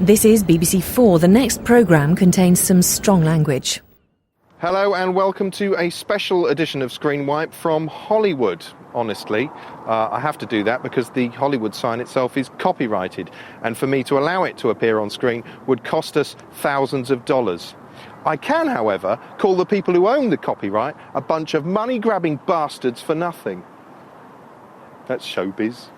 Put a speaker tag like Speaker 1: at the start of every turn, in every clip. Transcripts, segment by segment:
Speaker 1: This is BBC 4. The next programme contains some strong language.
Speaker 2: Hello and welcome to a special edition of Screen Wipe from Hollywood. Honestly, I have to do that because the Hollywood sign itself is copyrighted, and for me to allow it to appear on screen would cost us thousands of dollars. I can, however, call the people who own the copyright a bunch of money-grabbing bastards for nothing. That's showbiz.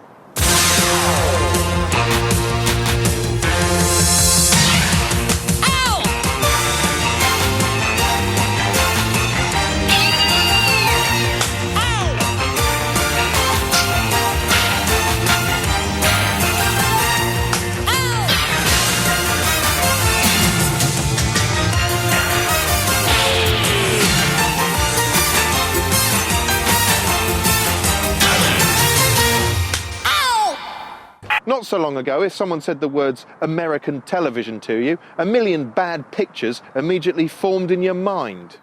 Speaker 2: Not so long ago, if someone said the words American television to you, a million bad pictures immediately formed in your mind.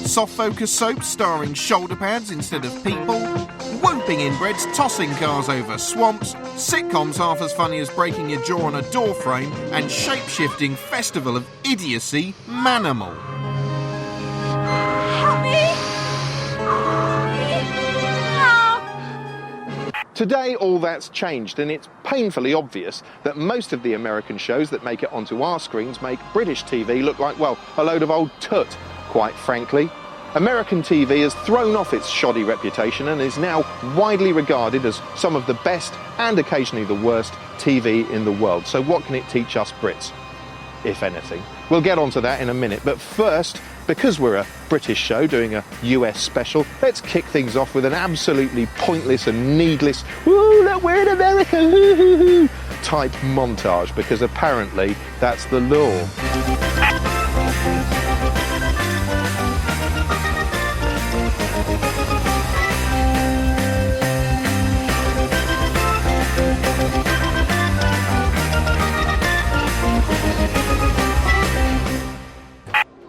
Speaker 3: Soft focus soaps starring shoulder pads instead of people, whooping inbreds tossing cars over swamps, sitcoms half as funny as breaking your jaw on a door frame, and shape-shifting festival of idiocy, Manimal.
Speaker 2: Today, all that's changed, and it's painfully obvious that most of the American shows that make it onto our screens make British TV look like, well, a load of old tut, quite frankly. American TV has thrown off its shoddy reputation and is now widely regarded as some of the best and occasionally the worst TV in the world. So what can it teach us Brits, if anything? We'll get onto that in a minute, but first, because we're a British show doing a US special, let's kick things off with an absolutely pointless and needless, "Woo, look, we're in America, hoo-hoo-hoo," type montage, because apparently that's the law.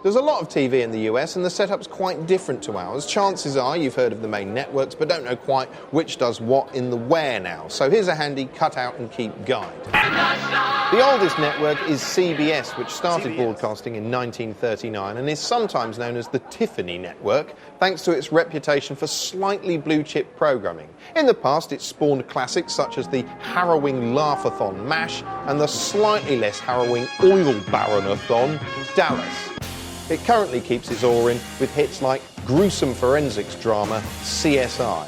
Speaker 2: There's a lot of TV in the US and the setup's quite different to ours. Chances are you've heard of the main networks but don't know quite which does what in the where now. So here's a handy cut out and keep guide. The oldest network is CBS, which started broadcasting in 1939 and is sometimes known as the Tiffany Network, thanks to its reputation for slightly blue-chip programming. In the past, it's spawned classics such as the harrowing Laugh-a-thon MASH and the slightly less harrowing Oil Baron-a-thon Dallas. It currently keeps its oar in with hits like gruesome forensics drama CSI.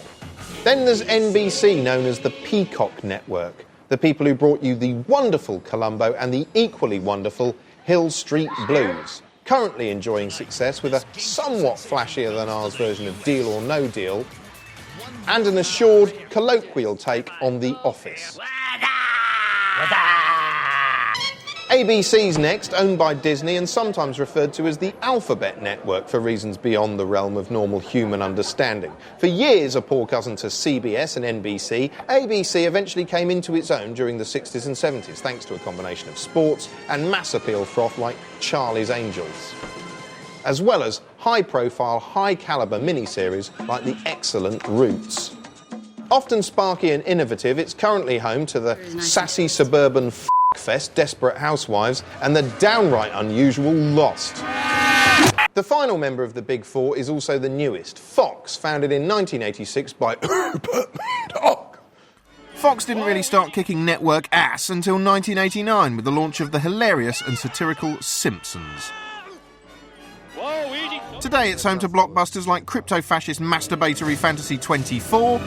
Speaker 2: Then there's NBC, known as the Peacock Network, the people who brought you the wonderful Columbo and the equally wonderful Hill Street Blues. Currently enjoying success with a somewhat flashier than ours version of Deal or No Deal, and an assured colloquial take on The Office. ABC's next, owned by Disney and sometimes referred to as the Alphabet Network for reasons beyond the realm of normal human understanding. For years a poor cousin to CBS and NBC, ABC eventually came into its own during the 60s and 70s thanks to a combination of sports and mass appeal froth like Charlie's Angels, as well as high-profile, high-caliber miniseries like the excellent Roots. Often sparky and innovative, it's currently home to the sassy suburban fest, Desperate Housewives, and the downright unusual Lost. The final member of the Big Four is also the newest, Fox, founded in 1986 by
Speaker 3: Fox didn't really start kicking network ass until 1989 with the launch of the hilarious and satirical Simpsons. Today it's home to blockbusters like crypto-fascist masturbatory Fantasy 24,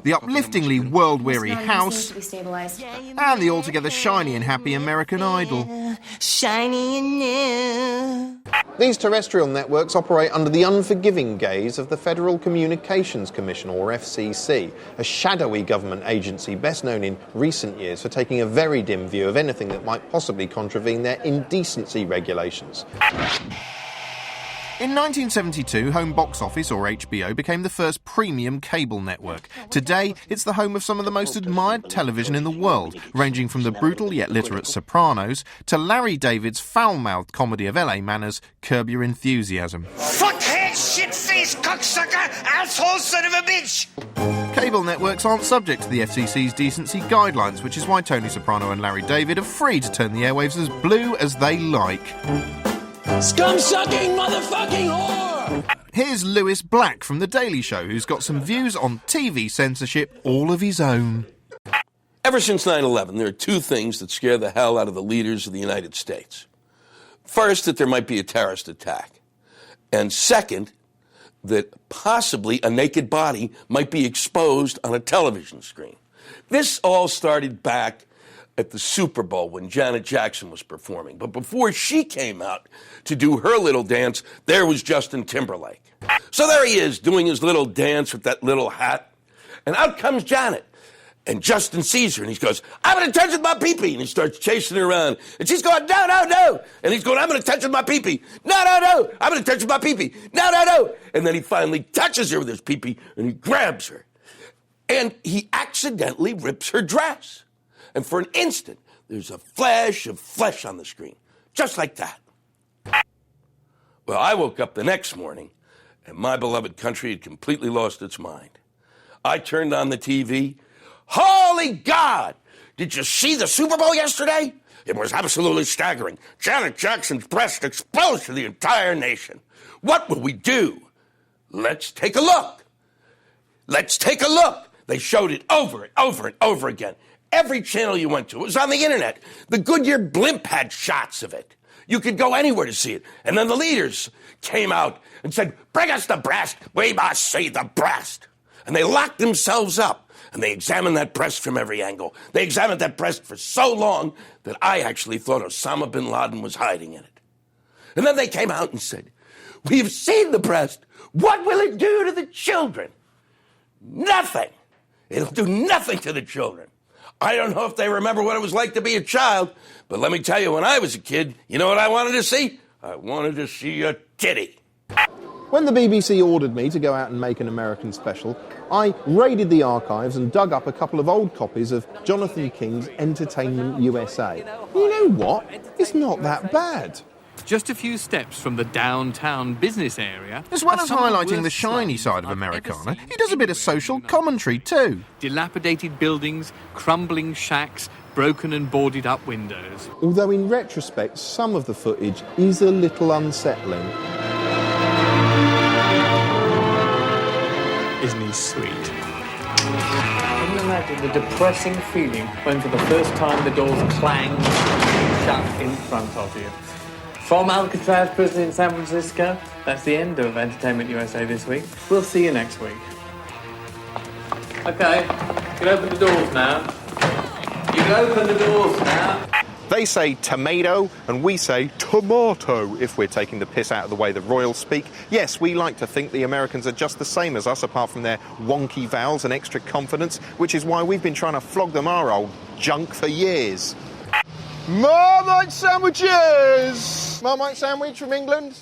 Speaker 3: the upliftingly world-weary House, and the altogether shiny and happy American Idol.
Speaker 4: Shiny and new.
Speaker 2: These terrestrial networks operate under the unforgiving gaze of the Federal Communications Commission, or FCC, a shadowy government agency best known in recent years for taking a very dim view of anything that might possibly contravene their indecency regulations.
Speaker 3: In 1972, Home Box Office, or HBO, became the first premium cable network. Today, it's the home of some of the most admired television in the world, ranging from the brutal yet literate Sopranos to Larry David's foul-mouthed comedy of LA manners, Curb Your Enthusiasm.
Speaker 4: Fuckhead, shit-faced, cocksucker, asshole son of a bitch!
Speaker 3: Cable networks aren't subject to the FCC's decency guidelines, which is why Tony Soprano and Larry David are free to turn the airwaves as blue as they like.
Speaker 5: Scum-sucking motherfucking whore!
Speaker 3: Here's Lewis Black from The Daily Show, who's got some views on TV censorship all of his own.
Speaker 5: Ever since 9/11, there are two things that scare the hell out of the leaders of the United States. First, that there might be a terrorist attack. And second, that possibly a naked body might be exposed on a television screen. This all started back at the Super Bowl when Janet Jackson was performing. But before she came out to do her little dance, there was Justin Timberlake. So there he is doing his little dance with that little hat. And out comes Janet. And Justin sees her and he goes, I'm going to touch with my pee-pee. And he starts chasing her around. And she's going, no, no, no. And he's going, I'm going to touch with my pee-pee. No, no, no. I'm going to touch with my pee-pee. No, no, no. And then he finally touches her with his pee-pee and he grabs her. And he accidentally rips her dress. And for an instant, there's a flash of flesh on the screen. Just like that. Well, I woke up the next morning and my beloved country had completely lost its mind. I turned on the TV. Holy God! Did you see the Super Bowl yesterday? It was absolutely staggering. Janet Jackson's breast exposed to the entire nation. What will we do? Let's take a look. Let's take a look. They showed it over and over and over again. Every channel you went to, it was on the internet. The Goodyear blimp had shots of it. You could go anywhere to see it. And then the leaders came out and said, bring us the breast. We must see the breast. And they locked themselves up. And they examined that breast from every angle. They examined that breast for so long that I actually thought Osama bin Laden was hiding in it. And then they came out and said, we've seen the breast. What will it do to the children? Nothing. It'll do nothing to the children. I don't know if they remember what it was like to be a child, but let me tell you, when I was a kid, you know what I wanted to see? I wanted to see a titty.
Speaker 2: When the BBC ordered me to go out and make an American special, I raided the archives and dug up a couple of old copies of Jonathan King's Entertainment USA. You know what? It's not that bad.
Speaker 6: Just a few steps from the downtown business area.
Speaker 3: As well as highlighting the shiny side of Americana, he does a bit of social commentary too.
Speaker 6: Dilapidated buildings, crumbling shacks, broken and boarded up windows.
Speaker 2: Although in retrospect, some of the footage is a little unsettling.
Speaker 6: Isn't he sweet? Can you imagine the depressing feeling when for the first time the doors clanged shut in front of you? From Alcatraz prison in San Francisco, that's the end of Entertainment USA this week. We'll see you next week. Okay, you can open the doors now. You can open the doors now.
Speaker 2: They say tomato and we say tomato if we're taking the piss out of the way the royals speak. Yes, we like to think the Americans are just the same as us apart from their wonky vowels and extra confidence, which is why we've been trying to flog them our old junk for years. Marmite sandwiches! Marmite sandwich from England?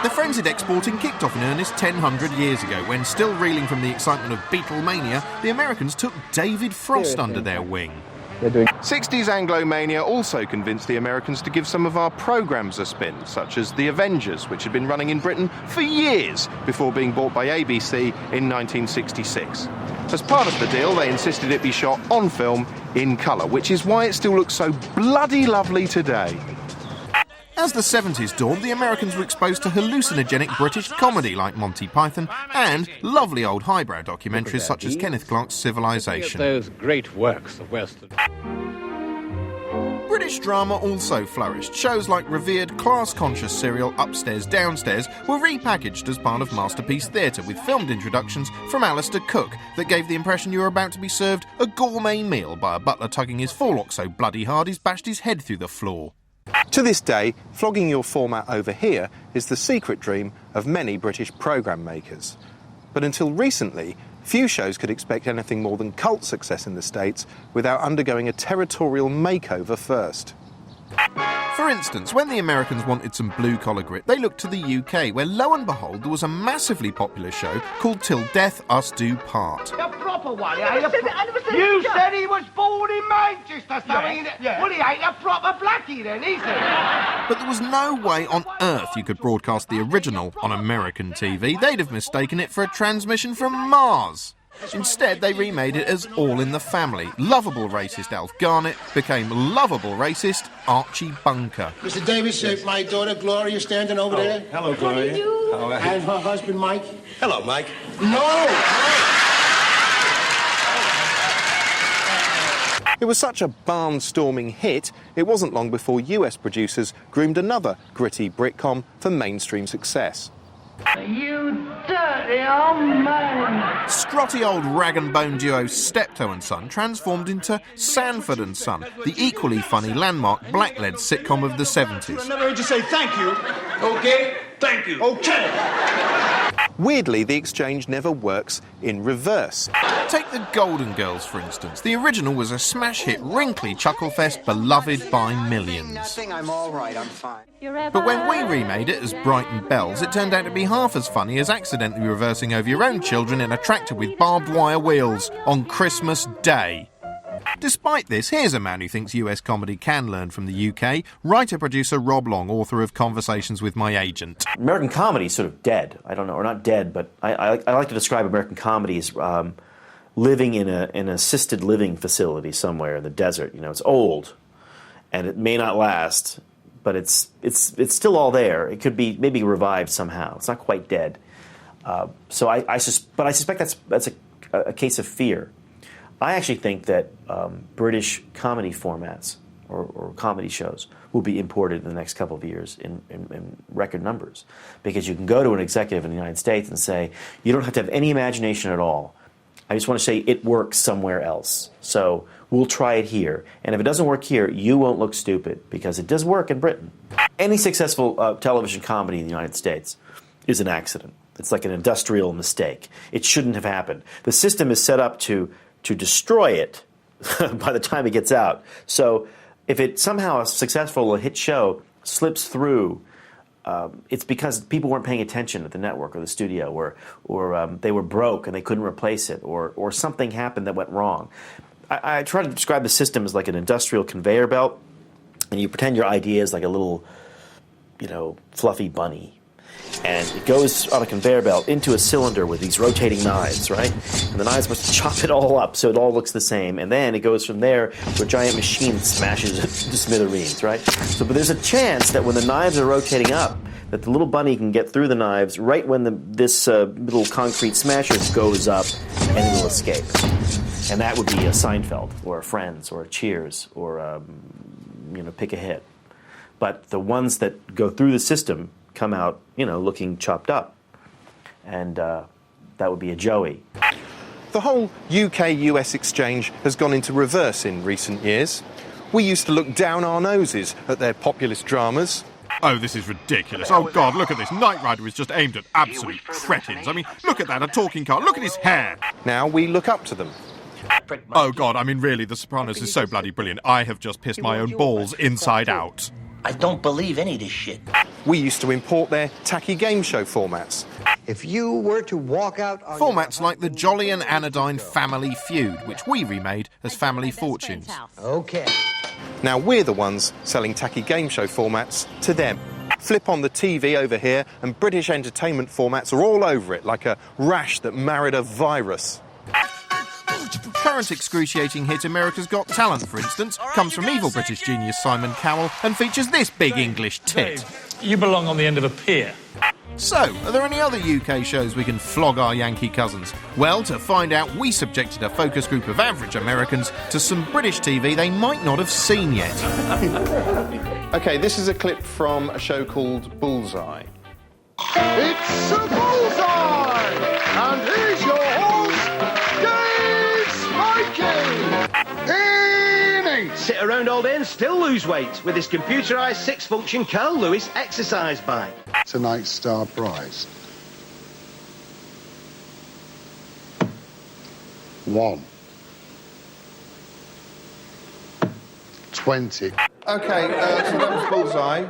Speaker 3: The frenzied exporting kicked off in earnest 1,000 years ago when, still reeling from the excitement of Beatlemania, the Americans took David Frost under their wing.
Speaker 2: 60s Anglomania also convinced the Americans to give some of our programmes a spin, such as The Avengers, which had been running in Britain for years before being bought by ABC in 1966. As part of the deal, they insisted it be shot on film in colour, which is why it still looks so bloody lovely today.
Speaker 3: As the 70s dawned, the Americans were exposed to hallucinogenic British comedy like Monty Python and lovely old highbrow documentaries such as Kenneth Clarke's Civilization.
Speaker 7: Those great works of Western.
Speaker 3: British drama also flourished. Shows like revered class-conscious serial Upstairs Downstairs were repackaged as part of masterpiece theatre with filmed introductions from Alistair Cook that gave the impression you were about to be served a gourmet meal by a butler tugging his forelock so bloody hard he's bashed his head through the floor.
Speaker 2: To this day, flogging your format over here is the secret dream of many British programme makers. But until recently, few shows could expect anything more than cult success in the States without undergoing a territorial makeover first.
Speaker 3: For instance, when the Americans wanted some blue-collar grit, they looked to the UK, where lo and behold there was a massively popular show called Till Death Us Do Part.
Speaker 8: A proper one, eh? You said he was born in Manchester, so well, he ain't a proper blackie then, is he?
Speaker 3: But there was no way on earth you could broadcast the original on American TV. They'd have mistaken it for a transmission from Mars. Instead, they remade it as All in the Family. Lovable racist Alf Garnett became lovable racist Archie Bunker.
Speaker 8: Mr. Davis, my daughter Gloria standing over there.
Speaker 7: Hello, Gloria. How are you?
Speaker 8: And her husband Mike.
Speaker 7: Hello, Mike.
Speaker 8: No!
Speaker 2: It was such a barnstorming hit, it wasn't long before US producers groomed another gritty Britcom for mainstream success.
Speaker 8: You dirty old man!
Speaker 3: Scrotty old rag-and-bone duo Steptoe and Son transformed into Sanford and Son, the equally funny landmark black-led sitcom of the 70s.
Speaker 8: I never heard you say thank you. Okay? Thank you. Okay.
Speaker 2: Weirdly, the exchange never works in reverse.
Speaker 3: Take the Golden Girls, for instance. The original was a smash hit, wrinkly chucklefest beloved by millions.
Speaker 9: Nothing, I'm all right, I'm fine.
Speaker 3: But when we remade it as Brighton Bells, it turned out to be half as funny as accidentally reversing over your own children in a tractor with barbed wire wheels on Christmas Day. Despite this, here's a man who thinks US comedy can learn from the UK. Writer-producer Rob Long, author of Conversations with My Agent.
Speaker 10: American comedy is sort of dead. I don't know, or not dead, but I like to describe American comedy as living in an assisted living facility somewhere in the desert. You know, it's old, and it may not last, but it's still all there. It could be maybe revived somehow. It's not quite dead. But I suspect that's a case of fear. I actually think that British comedy formats or comedy shows will be imported in the next couple of years in record numbers, because you can go to an executive in the United States and say, you don't have to have any imagination at all. I just want to say it works somewhere else. So we'll try it here. And if it doesn't work here, you won't look stupid, because it does work in Britain. Any successful television comedy in the United States is an accident. It's like an industrial mistake. It shouldn't have happened. The system is set up to destroy it by the time it gets out. So if it somehow a successful, a hit show slips through, it's because people weren't paying attention at the network or the studio, or they were broke and they couldn't replace it, or something happened that went wrong. I try to describe the system as like an industrial conveyor belt, and you pretend your idea is like a little, fluffy bunny. And it goes on a conveyor belt into a cylinder with these rotating knives, right? And the knives must chop it all up so it all looks the same. And then it goes from there to a giant machine that smashes it to smithereens, right? But there's a chance that when the knives are rotating up, that the little bunny can get through the knives right when this little concrete smasher goes up, and it will escape. And that would be a Seinfeld or a Friends or a Cheers or, Pick a Hit. But the ones that go through the system come out, looking chopped up. And that would be a Joey.
Speaker 2: The whole UK-US exchange has gone into reverse in recent years. We used to look down our noses at their populist dramas.
Speaker 3: Oh, this is ridiculous. Oh, God, look at this. Knight Rider is just aimed at absolute cretins. I mean, look at that, a talking car. Look at his hair.
Speaker 2: Now we look up to them.
Speaker 3: Oh, God, I mean, really, The Sopranos is so bloody brilliant. I have just pissed my own balls inside out.
Speaker 4: I don't believe any of this shit.
Speaker 2: We used to import their tacky game show formats.
Speaker 9: If you were to walk out on
Speaker 3: Formats like the Jolly and Anodyne Family Feud, which we remade as Family Fortunes.
Speaker 9: Okay.
Speaker 2: Now we're the ones selling tacky game show formats to them. Flip on the TV over here and British entertainment formats are all over it, like a rash that married a virus. Current excruciating hit America's Got Talent, for instance, comes from evil British genius Simon Cowell and features this big English tit.
Speaker 7: You belong on the end of a pier.
Speaker 3: So, are there any other UK shows we can flog our Yankee cousins? Well, to find out, we subjected a focus group of average Americans to some British TV they might not have seen yet.
Speaker 2: OK, this is a clip from a show called Bullseye.
Speaker 8: It's a bullseye! And here's your host, sit around all day and still lose weight with this computerised six-function Carl Lewis exercise bike.
Speaker 11: Tonight's star prize. 1. 20.
Speaker 2: OK, so that was Bullseye.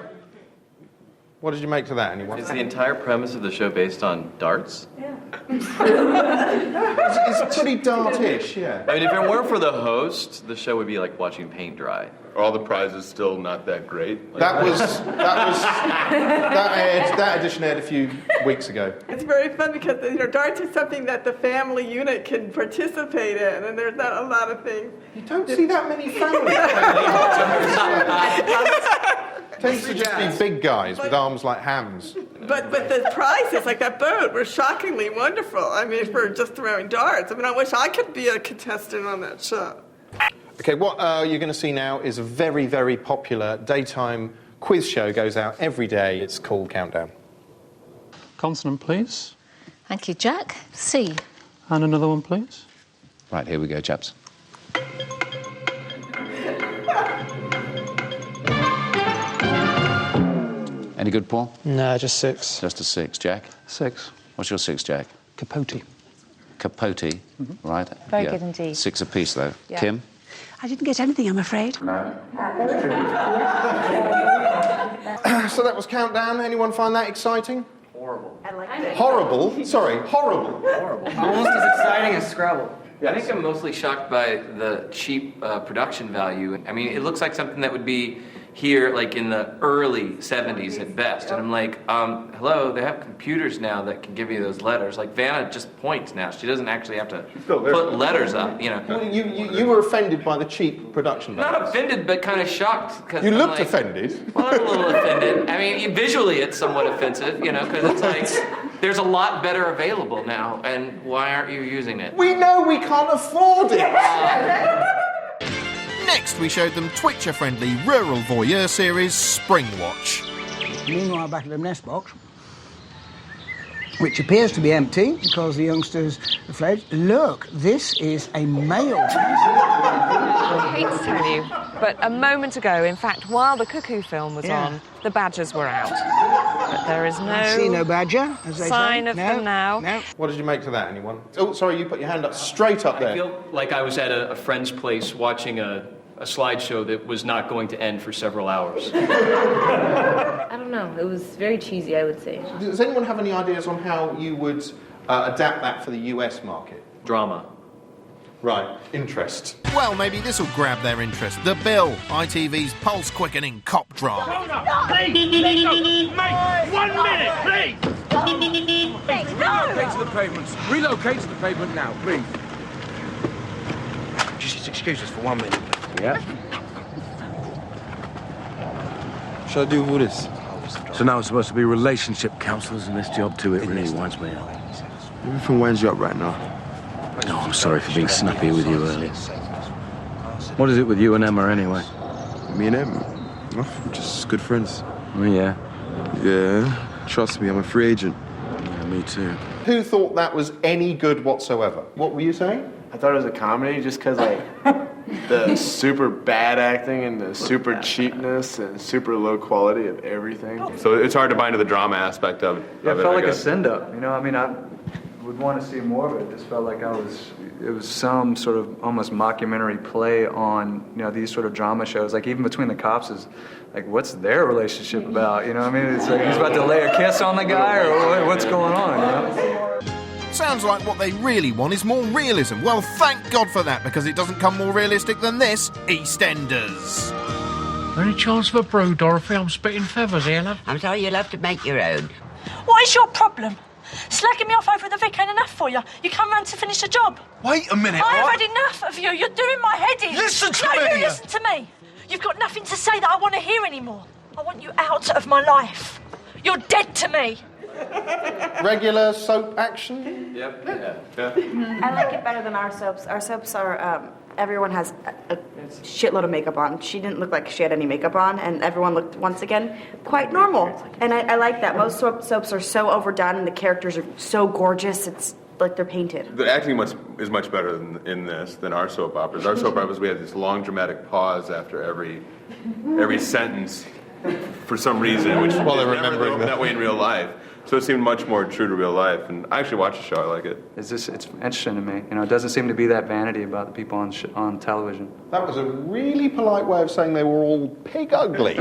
Speaker 2: What did you make to that, anyone?
Speaker 12: Is the entire premise of the show based on darts?
Speaker 2: Yeah. It's pretty dart-ish, yeah.
Speaker 12: I mean, if it weren't for the host, the show would be like watching paint dry.
Speaker 13: all the prizes still not that great?
Speaker 2: That edition aired a few weeks ago.
Speaker 14: It's very fun because darts are something that the family unit can participate in, and there's not a lot of things.
Speaker 2: You don't see that many families. Tends to just be big guys with arms like hams.
Speaker 14: But the prizes, like that boat, were shockingly wonderful. I mean, for just throwing darts. I mean, I wish I could be a contestant on that show.
Speaker 2: Okay, what you're going to see now is a very, very popular daytime quiz show. Goes out every day. It's called Countdown.
Speaker 7: Consonant, please.
Speaker 15: Thank you, Jack. C.
Speaker 7: And another one, please.
Speaker 16: Right, here we go, chaps. Any good, Paul?
Speaker 17: No, just 6.
Speaker 16: Just a 6, Jack?
Speaker 17: 6.
Speaker 16: What's your 6, Jack?
Speaker 17: Capote.
Speaker 16: Capote, right?
Speaker 15: Very good indeed.
Speaker 16: 6 apiece, though.
Speaker 15: Yeah.
Speaker 16: Kim?
Speaker 18: I didn't get anything, I'm afraid.
Speaker 16: No.
Speaker 2: So that was Countdown. Anyone find that exciting?
Speaker 12: Horrible.
Speaker 14: I like it.
Speaker 2: Horrible? Sorry, horrible.
Speaker 12: Horrible.
Speaker 17: Almost as exciting as Scrabble.
Speaker 12: I think I'm mostly shocked by the cheap production value. I mean, it looks like something that would be here like in the early 70s at best. And I'm like, hello, they have computers now that can give you those letters. Like Vanna just points now. She doesn't actually have to put letters up, you know.
Speaker 2: Well, you were offended by the cheap production value.
Speaker 12: Not offended, but kind of shocked.
Speaker 2: You looked offended.
Speaker 12: Well, I'm a little offended. I mean, visually it's somewhat offensive, you know, because it's like, there's a lot better available now, and why aren't you using it?
Speaker 2: We know we can't afford it.
Speaker 3: Next, we showed them Twitcher-friendly rural voyeur series Springwatch.
Speaker 19: Meanwhile, back at the nest box, which appears to be empty because the youngsters have fled. Look, this is a male.
Speaker 20: I hate to tell you, but a moment ago, in fact, while the Cuckoo film was on, the badgers were out. But there is no...
Speaker 19: I see no badger, as they
Speaker 20: sign
Speaker 19: say.
Speaker 20: of them now.
Speaker 19: No.
Speaker 2: What did you make to that, anyone? Oh, sorry, you put your hand up straight up there.
Speaker 21: I feel like I was at a friend's place watching a slideshow that was not going to end for several hours.
Speaker 22: I don't know. It was very cheesy, I would say.
Speaker 2: Does anyone have any ideas on how you would adapt that for the US market?
Speaker 21: Drama.
Speaker 2: Right, interest.
Speaker 3: Well, maybe this will grab their interest. The Bill, ITV's pulse-quickening cop drama.
Speaker 8: Mate, 1 minute, please!
Speaker 23: Relocate to the pavements. Relocate to the pavement now, please.
Speaker 8: Just excuse us for 1 minute.
Speaker 23: Yeah.
Speaker 24: What should I do with all this?
Speaker 23: So now it's supposed to be relationship counsellors in this job too. It really winds me up.
Speaker 24: Everything winds you up right now.
Speaker 23: No, I'm sorry for being snappy with you earlier. What is it with you and Emma anyway?
Speaker 24: Me and Emma? Oh, just good friends.
Speaker 23: Oh, yeah?
Speaker 24: Yeah. Trust me, I'm a free agent.
Speaker 23: Yeah, me too.
Speaker 2: Who thought that was any good whatsoever? What were you saying?
Speaker 25: I thought it was a comedy just because, like, the super bad acting and the super cheapness and super low quality of everything.
Speaker 13: So it's hard to buy into the drama aspect of it.
Speaker 26: Yeah, it felt like a send-up, you know? I mean, I would want to see more of it. It just felt like it was some sort of almost mockumentary play on, you know, these sort of drama shows. Like, even Between the Cops is, like, what's their relationship about, you know? I mean, it's like he's about to lay a kiss on the guy, or what's going on, you know?
Speaker 3: Sounds like what they really want is more realism. Well, thank God for that, because it doesn't come more realistic than this, EastEnders.
Speaker 27: Any chance of a brew, Dorothy? I'm spitting feathers here, love.
Speaker 28: I'm sorry, you'll have to make your own.
Speaker 29: What is your problem? Slagging me off over the Vic ain't enough for you. You come round to finish the job.
Speaker 24: Wait a minute,
Speaker 29: I've
Speaker 24: what?
Speaker 29: had enough of you. You're doing my head in.
Speaker 24: Listen to
Speaker 29: no,
Speaker 24: me!
Speaker 29: No, you listen to me. You've got nothing to say that I want to hear anymore. I want you out of my life. You're dead to me.
Speaker 2: Regular soap action?
Speaker 12: Yep.
Speaker 30: I like it better than our soaps. Our soaps are, everyone has a shitload of makeup on. She didn't look like she had any makeup on, and everyone looked, once again, quite normal. And I like that. Most soaps are so overdone, and the characters are so gorgeous, it's like they're painted.
Speaker 13: The acting is much better in this than our soap operas. Our soap operas, we had this long dramatic pause after every sentence for some reason, which is never that way in real life. So it seemed much more true to real life, and I actually watched the show. I like it.
Speaker 26: It's interesting to me. You know, it doesn't seem to be that vanity about the people on television.
Speaker 2: That was a really polite way of saying they were all pig ugly.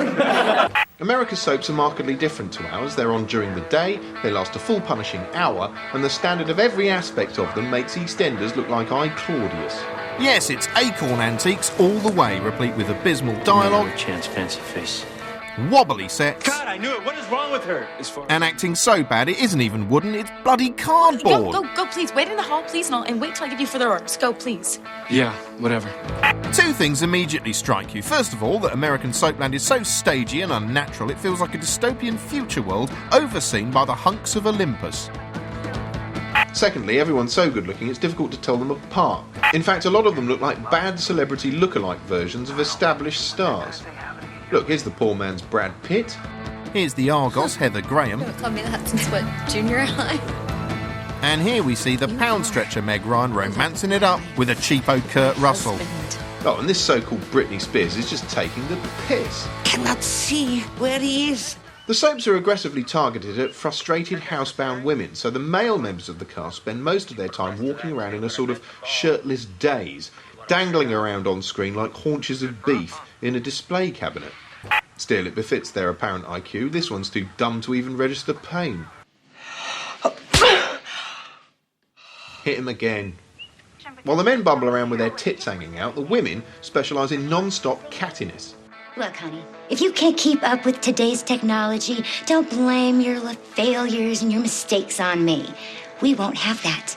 Speaker 2: America's soaps are markedly different to ours. They're on during the day, they last a full punishing hour, and the standard of every aspect of them makes EastEnders look like I, Claudius. Yes, it's Acorn antiques all the way, replete with abysmal dialogue,
Speaker 23: chance, fancy face.
Speaker 2: wobbly sets,
Speaker 1: God, I knew it. What is wrong with her?
Speaker 2: and acting so bad it isn't even wooden, it's bloody cardboard.
Speaker 29: Go, please. Wait in the hall, please, and wait till I give you further orders. Go, please.
Speaker 23: Yeah, whatever.
Speaker 2: Two things immediately strike you. First of all, that American soapland is so stagey and unnatural it feels like a dystopian future world overseen by the hunks of Olympus. Secondly, everyone's so good looking it's difficult to tell them apart. In fact, a lot of them look like bad celebrity look-alike versions of established stars. Look, here's the poor man's Brad Pitt. Here's the Argos, Heather Graham.
Speaker 29: Call me that since what, junior high?
Speaker 2: And here we see the pound stretcher Meg Ryan romancing it up with a cheapo Kurt Russell. Oh, and this so-called Britney Spears is just taking the piss.
Speaker 28: Cannot see where he is.
Speaker 2: The soaps are aggressively targeted at frustrated housebound women, so the male members of the cast spend most of their time walking around in a sort of shirtless daze, dangling around on screen like haunches of beef in a display cabinet. Still, it befits their apparent IQ. This one's too dumb to even register pain. Hit him again. While the men bumble around with their tits hanging out, the women specialise in non-stop cattiness.
Speaker 4: Look, honey, if you can't keep up with today's technology, don't blame your failures and your mistakes on me. We won't have that.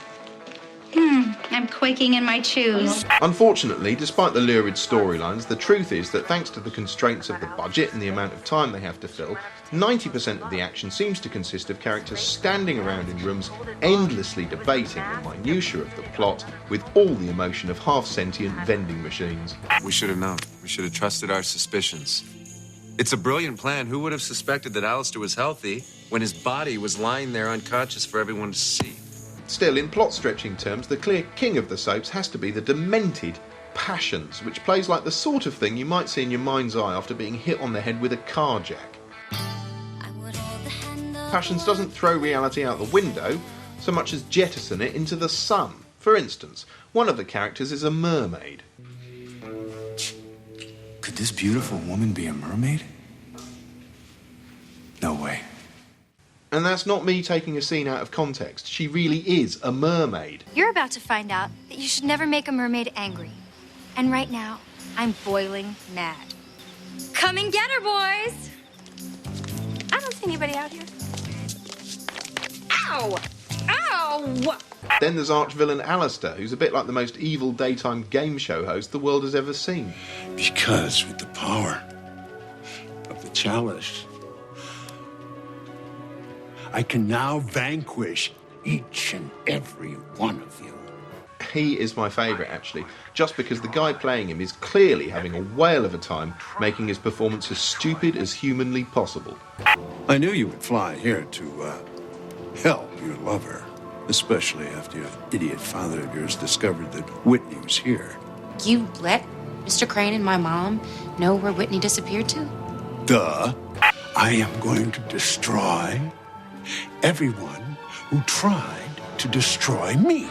Speaker 5: I'm quaking in my shoes.
Speaker 2: Unfortunately, despite the lurid storylines, the truth is that thanks to the constraints of the budget and the amount of time they have to fill, 90% of the action seems to consist of characters standing around in rooms endlessly debating the minutiae of the plot with all the emotion of half-sentient vending machines.
Speaker 24: We should have known. We should have trusted our suspicions. It's a brilliant plan. Who would have suspected that Alistair was healthy when his body was lying there unconscious for everyone to see?
Speaker 2: Still, in plot-stretching terms, the clear king of the soaps has to be the demented Passions, which plays like the sort of thing you might see in your mind's eye after being hit on the head with a car jack. Passions doesn't throw reality out the window so much as jettison it into the sun. For instance, one of the characters is a mermaid.
Speaker 6: Could this beautiful woman be a mermaid? No way.
Speaker 2: And that's not me taking a scene out of context. She really is a mermaid.
Speaker 5: You're about to find out that you should never make a mermaid angry. And right now, I'm boiling mad. Come and get her, boys! I don't see anybody out here. Ow! Ow!
Speaker 2: Then there's arch-villain Alistair, who's a bit like the most evil daytime game show host the world has ever seen.
Speaker 6: Because with the power of the chalice, I can now vanquish each and every one of you.
Speaker 2: He is my favourite, actually, just because the guy playing him is clearly having a whale of a time making his performance as stupid as humanly possible.
Speaker 6: I knew you would fly here to help your lover, especially after your idiot father of yours discovered that Whitney was here.
Speaker 7: You let Mr. Crane and my mom know where Whitney disappeared to?
Speaker 6: Duh. I am going to destroy everyone who tried to destroy me.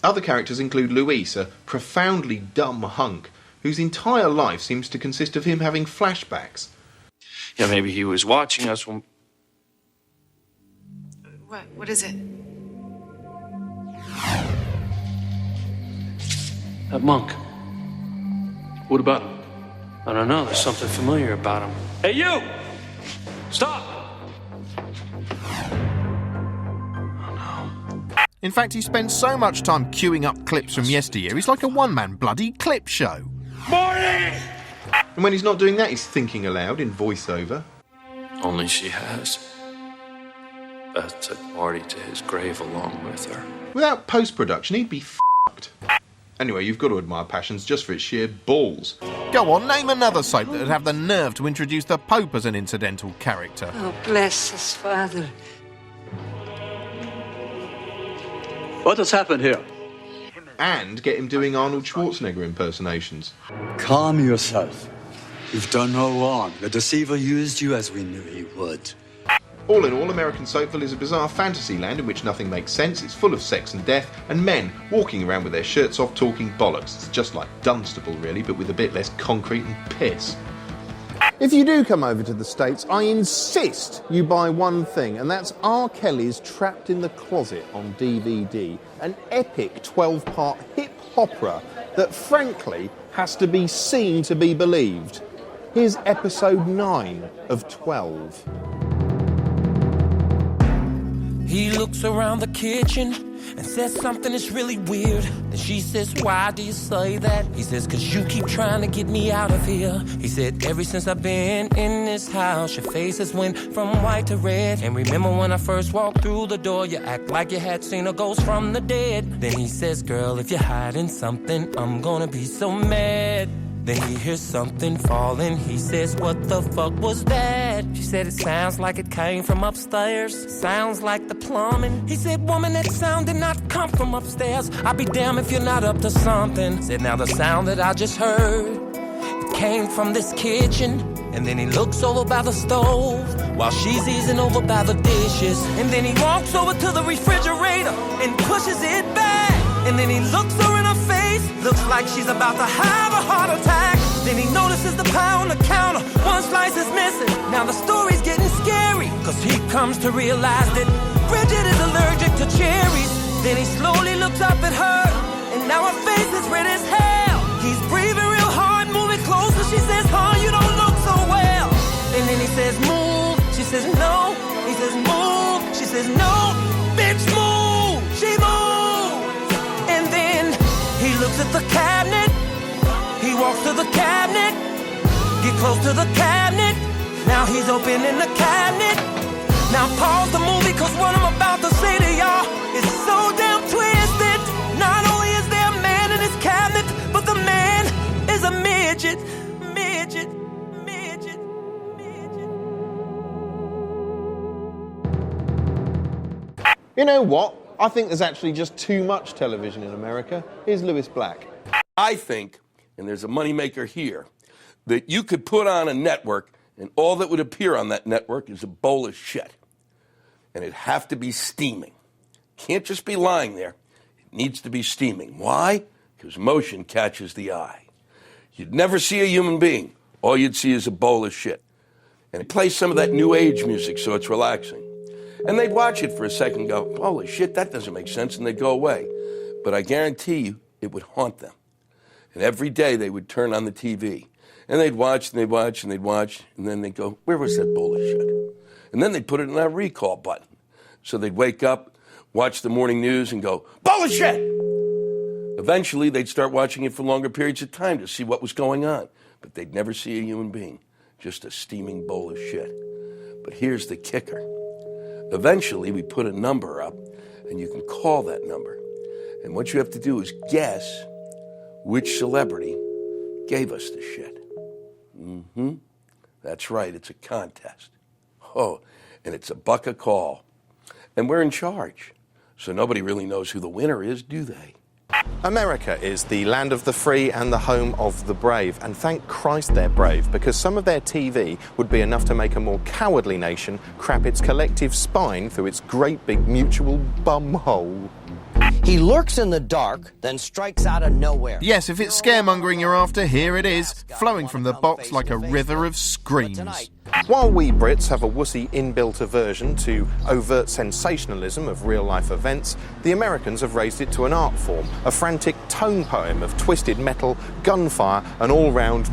Speaker 2: Other characters include Luis, a profoundly dumb hunk whose entire life seems to consist of him having flashbacks.
Speaker 23: Yeah, maybe he was watching us when...
Speaker 7: What is it?
Speaker 23: That monk. What about him? I don't know. There's something familiar about him. Hey, you! Stop!
Speaker 2: In fact, he spends so much time queuing up clips from yesteryear, he's like a one-man bloody clip show.
Speaker 23: Morning!
Speaker 2: And when he's not doing that, he's thinking aloud in voiceover.
Speaker 23: Only she has. Beth took Marty to his grave along with her.
Speaker 2: Without post-production, he'd be f***ed. Anyway, you've got to admire Passions just for its sheer balls. Go on, name another soap that would have the nerve to introduce the Pope as an incidental character.
Speaker 28: Oh, bless his father.
Speaker 23: What has happened here?
Speaker 2: And get him doing Arnold Schwarzenegger impersonations.
Speaker 6: Calm yourself.
Speaker 9: You've done no wrong. The deceiver used you as we knew he would.
Speaker 2: All in all, American Soapville is a bizarre fantasy land in which nothing makes sense. It's full of sex and death, and men walking around with their shirts off talking bollocks. It's just like Dunstable, really, but with a bit less concrete and piss. If you do come over to the States, I insist you buy one thing, and that's R. Kelly's Trapped in the Closet on DVD, an epic 12-part hip-hopera that, frankly, has to be seen to be believed. Here's episode 9 of 12.
Speaker 10: He looks around the kitchen and says something is really weird. And she says, why do you say that? He says, 'cause you keep trying to get me out of here. He said, ever since I've been in this house, your face has went from white to red. And remember when I first walked through the door, you act like you had seen a ghost from the dead. Then he says, girl, if you're hiding something, I'm gonna be so mad. Then he hears something falling. He says, what the fuck was that? She said, it sounds like it came from upstairs. Sounds like the plumbing. He said, woman, that sound did not come from upstairs. I'll be damned if you're not up to something. Said, now the sound that I just heard, it came from this kitchen. And then he looks over by the stove while she's easing over by the dishes. And then he walks over to the refrigerator and pushes it back. And then he looks her in her face, looks like she's about to have a heart attack. Then he notices the pie on the counter, one slice is missing. Now the story's getting scary, 'cause he comes to realize that Bridget is allergic to cherries. Then he slowly looks up at her, and now her face is red as hell. He's breathing real hard, moving closer. She says, huh, you don't look so well. And then he says, move. She says, no. He says, move. She says, no. Bitch, move. She moves. He looks at the cabinet, he walks to the cabinet, get close to the cabinet, now he's opening the cabinet. Now pause the movie, 'cause what I'm about to say to y'all is so damn twisted. Not only is there a man in his cabinet, but the man is a midget.
Speaker 2: You know what? I think there's actually just too much television in America. Here's Lewis Black.
Speaker 11: I think, and there's a moneymaker here, that you could put on a network and all that would appear on that network is a bowl of shit. And it'd have to be steaming. Can't just be lying there. It needs to be steaming. Why? Because motion catches the eye. You'd never see a human being. All you'd see is a bowl of shit. And it plays some of that new age music so it's relaxing. And they'd watch it for a second and go, holy shit, that doesn't make sense, and they'd go away. But I guarantee you, it would haunt them. And every day they would turn on the TV. And they'd watch, and they'd watch, and they'd watch, and then they'd go, where was that bowl of shit? And then they'd put it in that recall button. So they'd wake up, watch the morning news, and go, bowl of shit! Eventually, they'd start watching it for longer periods of time to see what was going on. But they'd never see a human being, just a steaming bowl of shit. But here's the kicker. Eventually, we put a number up, and you can call that number. And what you have to do is guess which celebrity gave us the shit. Mm-hmm. That's right, it's a contest. Oh, and it's $1 a call. And we're in charge. So nobody really knows who the winner is, do they?
Speaker 2: America is the land of the free and the home of the brave, and thank Christ they're brave, because some of their TV would be enough to make a more cowardly nation crap its collective spine through its great big mutual bum hole.
Speaker 14: He lurks in the dark, then strikes out of nowhere.
Speaker 3: Yes, if it's scaremongering you're after, here it is, flowing from the box like a river of screams.
Speaker 2: While we Brits have a wussy inbuilt aversion to overt sensationalism of real-life events, the Americans have raised it to an art form, a frantic tone poem of twisted metal, gunfire, and all-round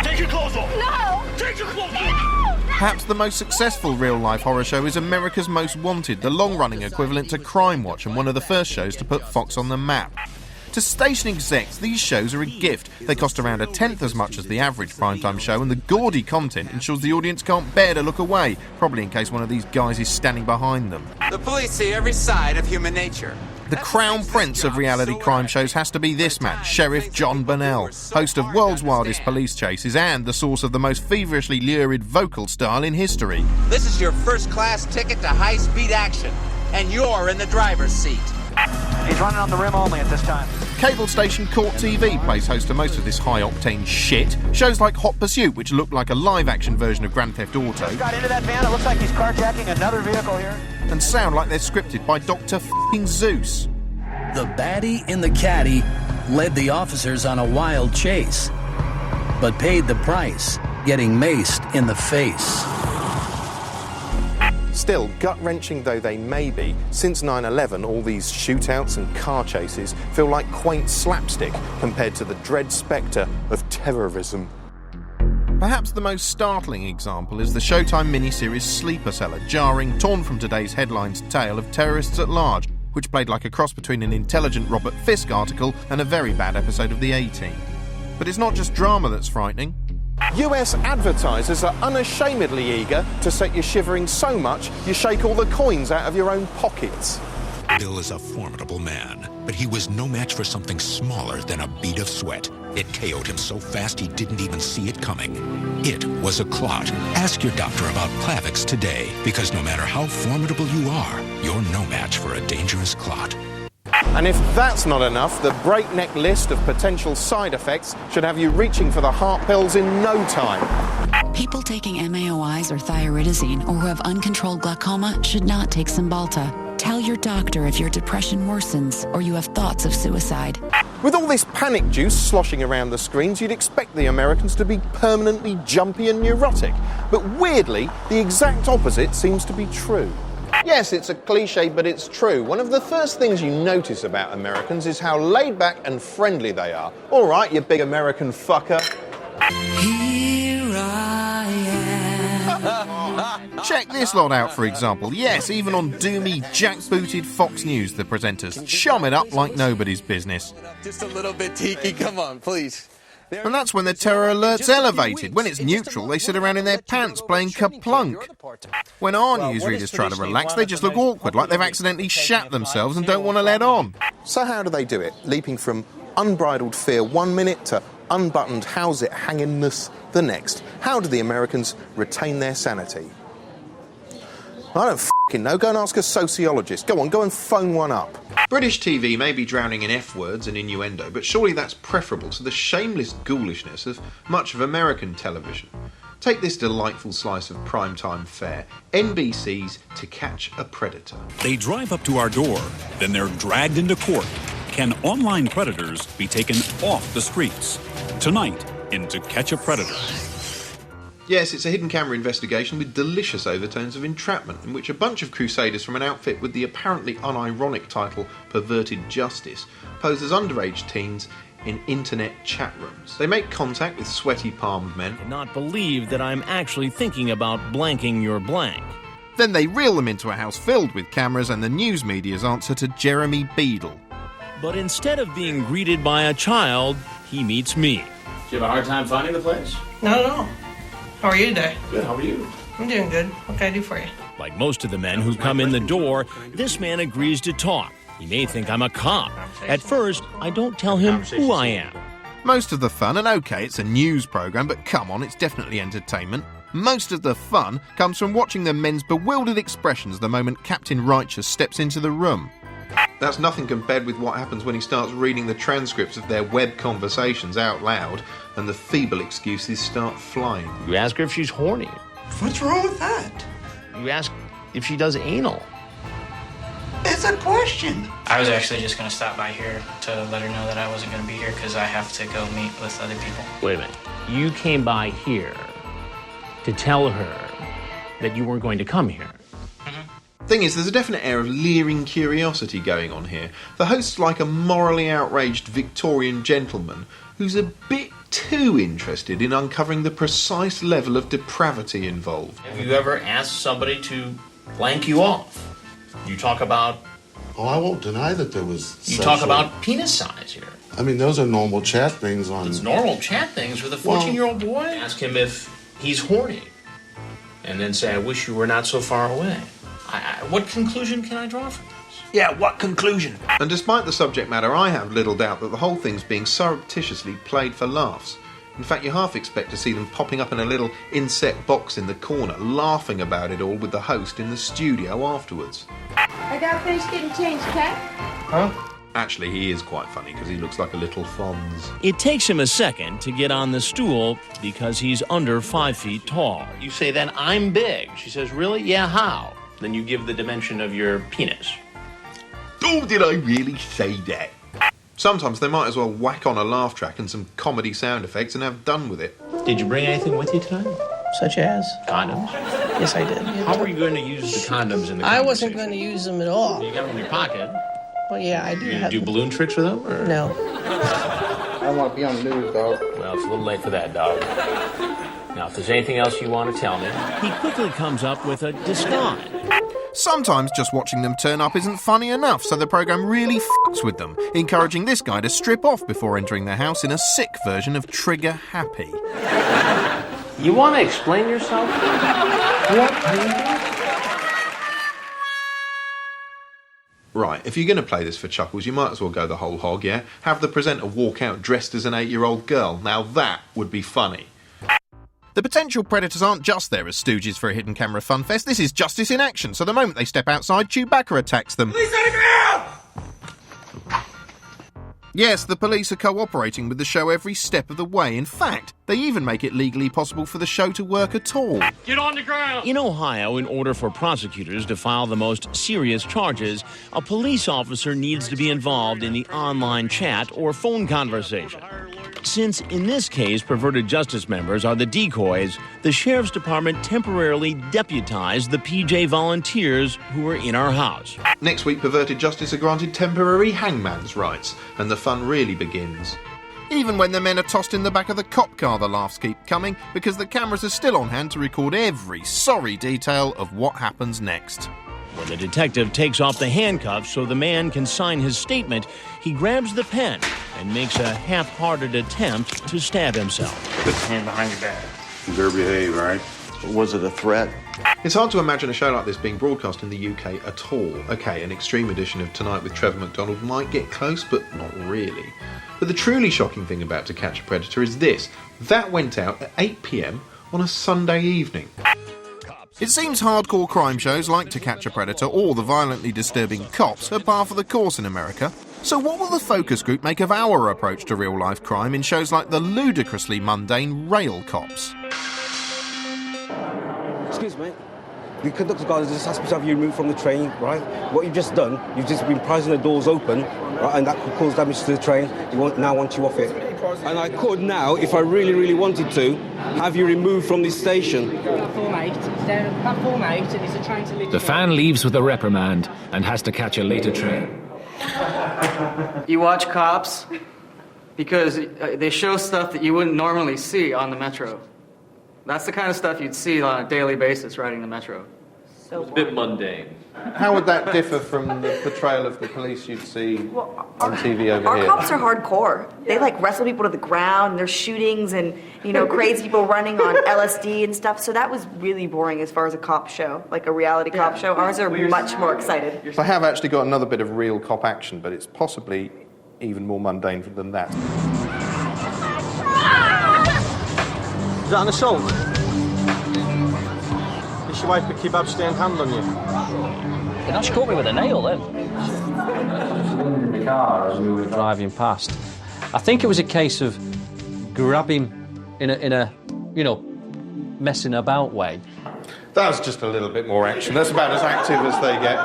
Speaker 8: Take your clothes off!
Speaker 29: No!
Speaker 8: Take your clothes off!
Speaker 29: No!
Speaker 3: Perhaps the most successful real-life horror show is America's Most Wanted, the long-running equivalent to Crime Watch and one of the first shows to put Fox on the map. To station execs, these shows are a gift. They cost around 1/10 as much as the average primetime show, and the gaudy content ensures the audience can't bear to look away, probably in case one of these guys is standing behind them.
Speaker 15: The police see every side of human nature.
Speaker 3: The crown prince of reality crime shows has to be this man, Sheriff John Burnell, host of World's Wildest Police Chases and the source of the most feverishly lurid vocal style in history.
Speaker 15: This is your first-class ticket to high-speed action, and you're in the driver's seat.
Speaker 12: He's running on the rim only at this time.
Speaker 3: Cable station Court TV plays host to most of this high-octane shit. Shows like Hot Pursuit, which look like a live-action version of Grand Theft Auto.
Speaker 12: He's got into that van. It looks like he's carjacking another vehicle here.
Speaker 3: And sound like they're scripted by Dr. f***ing Zeus.
Speaker 16: The baddie in the caddy led the officers on a wild chase, but paid the price, getting maced in the face.
Speaker 2: Still, gut-wrenching though they may be, since 9/11 all these shootouts and car chases feel like quaint slapstick compared to the dread spectre of terrorism.
Speaker 3: Perhaps the most startling example is the Showtime miniseries Sleeper Cellar, jarring, torn from today's headlines tale of terrorists at large, which played like a cross between an intelligent Robert Fisk article and a very bad episode of The A-Team. But it's not just drama that's frightening.
Speaker 2: US advertisers are unashamedly eager to set you shivering so much you shake all the coins out of your own pockets.
Speaker 17: Bill is a formidable man, but he was no match for something smaller than a bead of sweat. It KO'd him so fast he didn't even see it coming. It was a clot. Ask your doctor about Plavix today, because no matter how formidable you are, you're no match for a dangerous clot.
Speaker 2: And if that's not enough, the breakneck list of potential side effects should have you reaching for the heart pills in no time.
Speaker 18: People taking MAOIs or thyroidazine or who have uncontrolled glaucoma should not take Cymbalta. Tell your doctor if your depression worsens or you have thoughts of suicide.
Speaker 2: With all this panic juice sloshing around the screens, you'd expect the Americans to be permanently jumpy and neurotic. But weirdly, the exact opposite seems to be true. Yes, it's a cliche, but it's true. One of the first things you notice about Americans is how laid back and friendly they are. All right, you big American fucker.
Speaker 18: Here I am.
Speaker 3: Check this lot out, for example. Yes, even on doomy, jackbooted Fox News, the presenters chum it up like nobody's business.
Speaker 15: Just a little bit, Tiki. Come on, please.
Speaker 3: And that's when the terror alert's elevated. When it's neutral, they sit around in their pants playing Kaplunk. When our newsreaders try to relax, they just look awkward, like they've accidentally shat themselves and don't want to let on.
Speaker 2: So how do they do it? Leaping from unbridled fear 1 minute to unbuttoned how's-it-hangingness the next. How do the Americans retain their sanity? I don't f***ing know. Go and ask a sociologist. Go on, go and phone one up.
Speaker 3: British TV may be drowning in F-words and innuendo, but surely that's preferable to the shameless ghoulishness of much of American television. Take this delightful slice of primetime fare, NBC's To Catch a Predator.
Speaker 19: They drive up to our door, then they're dragged into court. Can online predators be taken off the streets? Tonight, in To Catch a Predator.
Speaker 3: Yes, it's a hidden camera investigation with delicious overtones of entrapment, in which a bunch of crusaders from an outfit with the apparently unironic title Perverted Justice pose as underage teens in internet chat rooms. They make contact with sweaty palmed men.
Speaker 20: Cannot believe that I'm actually thinking about blanking your blank.
Speaker 3: Then they reel them into a house filled with cameras and the news media's answer to Jeremy Beadle.
Speaker 20: But instead of being greeted by a child, he meets me.
Speaker 1: Did you have a hard time finding the place?
Speaker 21: Not at all. How are you today?
Speaker 1: Good, how are you?
Speaker 21: I'm doing good. What can I do for you?
Speaker 20: Like most of the men who come in the door, this man agrees to talk. He may think I'm a cop. At first, I don't tell him who I am.
Speaker 3: Most of the fun, and okay, it's a news programme, but come on, it's definitely entertainment. Most of the fun comes from watching the men's bewildered expressions the moment Captain Righteous steps into the room. That's nothing compared with what happens when he starts reading the transcripts of their web conversations out loud and the feeble excuses start flying.
Speaker 20: You ask her if she's horny.
Speaker 21: What's wrong with that?
Speaker 20: You ask if she does anal.
Speaker 21: It's a question.
Speaker 22: I was actually just going to stop by here to let her know that I wasn't going to be here because I have to go meet with other people.
Speaker 20: Wait a minute. You came by here to tell her that you weren't going to come here.
Speaker 3: Thing is, there's a definite air of leering curiosity going on here. The host's like a morally outraged Victorian gentleman who's a bit too interested in uncovering the precise level of depravity involved.
Speaker 20: Have you ever asked somebody to blank you off? You talk about...
Speaker 25: Oh, I won't deny that there was
Speaker 20: You talk about penis size here.
Speaker 25: I mean, those are normal chat things on...
Speaker 20: It's normal chat things with a 14-year-old boy. Ask him if he's horny. And then say, I wish you were not so far away. What conclusion can I draw from this?
Speaker 3: Yeah, what conclusion? And despite the subject matter, I have little doubt that the whole thing's being surreptitiously played for laughs. In fact, you half expect to see them popping up in a little inset box in the corner, laughing about it all with the host in the studio afterwards.
Speaker 27: I got finished getting changed, okay?
Speaker 25: Huh?
Speaker 3: Actually, he is quite funny because he looks like a little Fonz.
Speaker 4: It takes him a second to get on the stool because he's under 5 feet tall.
Speaker 20: You say, then I'm big. She says, really? Yeah, how? Then you give the dimension of your penis.
Speaker 3: Oh, did I really say that? Sometimes they might as well whack on a laugh track and some comedy sound effects and have done with it.
Speaker 20: Did you bring anything with you tonight?
Speaker 21: Such as?
Speaker 20: Condoms.
Speaker 21: Yes, I did.
Speaker 20: How were you going to use the condoms in the
Speaker 21: I wasn't going to use them at all.
Speaker 20: You got them in your pocket.
Speaker 21: Well, yeah, I do.
Speaker 20: You going to do balloon tricks with them? Or?
Speaker 21: No.
Speaker 5: I want to be on the news, dog.
Speaker 20: Well, it's a little late for that, dog. Now, if there's anything else you want to tell me.
Speaker 4: He quickly comes up with a disguise.
Speaker 3: Sometimes just watching them turn up isn't funny enough, so the programme really f***s with them, encouraging this guy to strip off before entering their house in a sick version of Trigger Happy.
Speaker 20: You want to explain yourself?
Speaker 3: Right, if you're going to play this for chuckles, you might as well go the whole hog, yeah? Have the presenter walk out dressed as an 8-year-old girl. Now that would be funny. The potential predators aren't just there as stooges for a hidden camera funfest. This is justice in action, so the moment they step outside, Chewbacca attacks them. Yes, the police are cooperating with the show every step of the way. In fact, they even make it legally possible for the show to work at all.
Speaker 20: Get on the ground!
Speaker 4: In Ohio, in order for prosecutors to file the most serious charges, a police officer needs to be involved in the online chat or phone conversation. Since, in this case, perverted justice members are the decoys, the Sheriff's Department temporarily deputized the PJ volunteers who were in our house.
Speaker 3: Next week, perverted justice are granted temporary hangman's rights, and the fun really begins. Even when the men are tossed in the back of the cop car, the laughs keep coming, because the cameras are still on hand to record every sorry detail of what happens next.
Speaker 4: When the detective takes off the handcuffs so the man can sign his statement, he grabs the pen and makes a half-hearted attempt to stab himself.
Speaker 20: Put your hand behind your back.
Speaker 6: You better behave, right?
Speaker 15: Was it a threat?
Speaker 3: It's hard to imagine a show like this being broadcast in the UK at all. OK, an extreme edition of Tonight with Trevor McDonald might get close, but not really. But the truly shocking thing about To Catch a Predator is this. That went out at 8 p.m. on a Sunday evening. It seems hardcore crime shows like To Catch a Predator or the violently disturbing Cops are par for the course in America. So what will the focus group make of our approach to real-life crime in shows like the ludicrously mundane Rail Cops?
Speaker 7: Excuse me. The conductor guy just asked me to have you removed from the train, right? What you've just done, you've just been prizing the doors open, right, and that could cause damage to the train. Now want you off it. And I could now, if I really, really wanted to, have you removed from this station.
Speaker 13: Platform 8. It's down at platform 8 and it's a train to Liverpool.
Speaker 23: The fan leaves with a reprimand and has to catch a later train.
Speaker 24: You watch Cops because they show stuff that you wouldn't normally see on the Metro. That's the kind of stuff you'd see on a daily basis riding the Metro.
Speaker 20: So it's a bit mundane.
Speaker 2: How would that differ from the portrayal of the police you'd see on TV over
Speaker 26: Our
Speaker 2: here?
Speaker 26: cops are hardcore. They wrestle people to the ground. There's shootings and crazy people running on LSD and stuff. So that was really boring as far as a cop show, like a reality cop show. Ours are much more excited.
Speaker 2: I have actually got another bit of real cop action, but it's possibly even more mundane than that.
Speaker 7: Is that an assault? Did she wipe a kebab stained hand on you?
Speaker 14: You know, she caught me with a nail then.
Speaker 13: In the car as we were driving past. I think it was a case of grabbing in a messing about way.
Speaker 2: That was just a little bit more action. That's about as active as they get.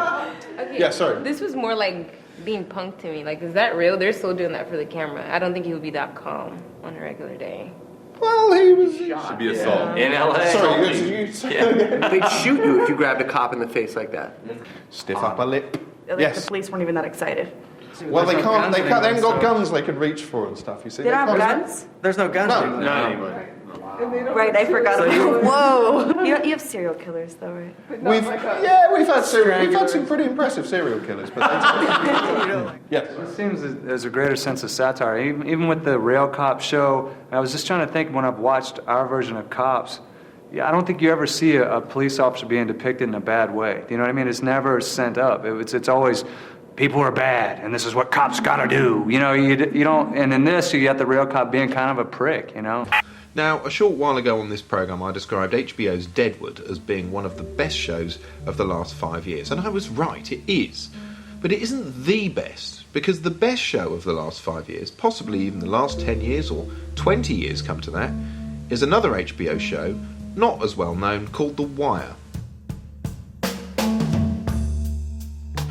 Speaker 27: Okay,
Speaker 2: yeah, sorry.
Speaker 27: This was more like being punked to me. Like, is that real? They're still doing that for the camera. I don't think he would be that calm on a regular day.
Speaker 2: Well, he was...
Speaker 20: Should be assault. In LA.
Speaker 2: Sorry,
Speaker 28: They'd shoot you if you grabbed a cop in the face like that.
Speaker 2: Stiff upper lip.
Speaker 26: The police weren't even that excited.
Speaker 2: Well, they can't. They haven't got guns they can reach for and stuff. You see.
Speaker 26: They don't have guns?
Speaker 28: There's no guns.
Speaker 2: No.
Speaker 26: Right, I forgot. Whoa! You have serial killers, though, right?
Speaker 2: We've had some pretty impressive serial killers, but
Speaker 30: It seems there's a greater sense of satire, even with the Rail Cop show. I was just trying to think when I've watched our version of Cops. Yeah, I don't think you ever see a police officer being depicted in a bad way. You know what I mean? It's never sent up. It's always people are bad, and this is what cops gotta do. You don't. And in this, you got the Rail Cop being kind of a prick.
Speaker 3: Now, a short while ago on this programme, I described HBO's Deadwood as being one of the best shows of the last 5 years, and I was right, it is. But it isn't the best, because the best show of the last 5 years, possibly even the last 10 years or 20 years come to that, is another HBO show, not as well known, called The Wire.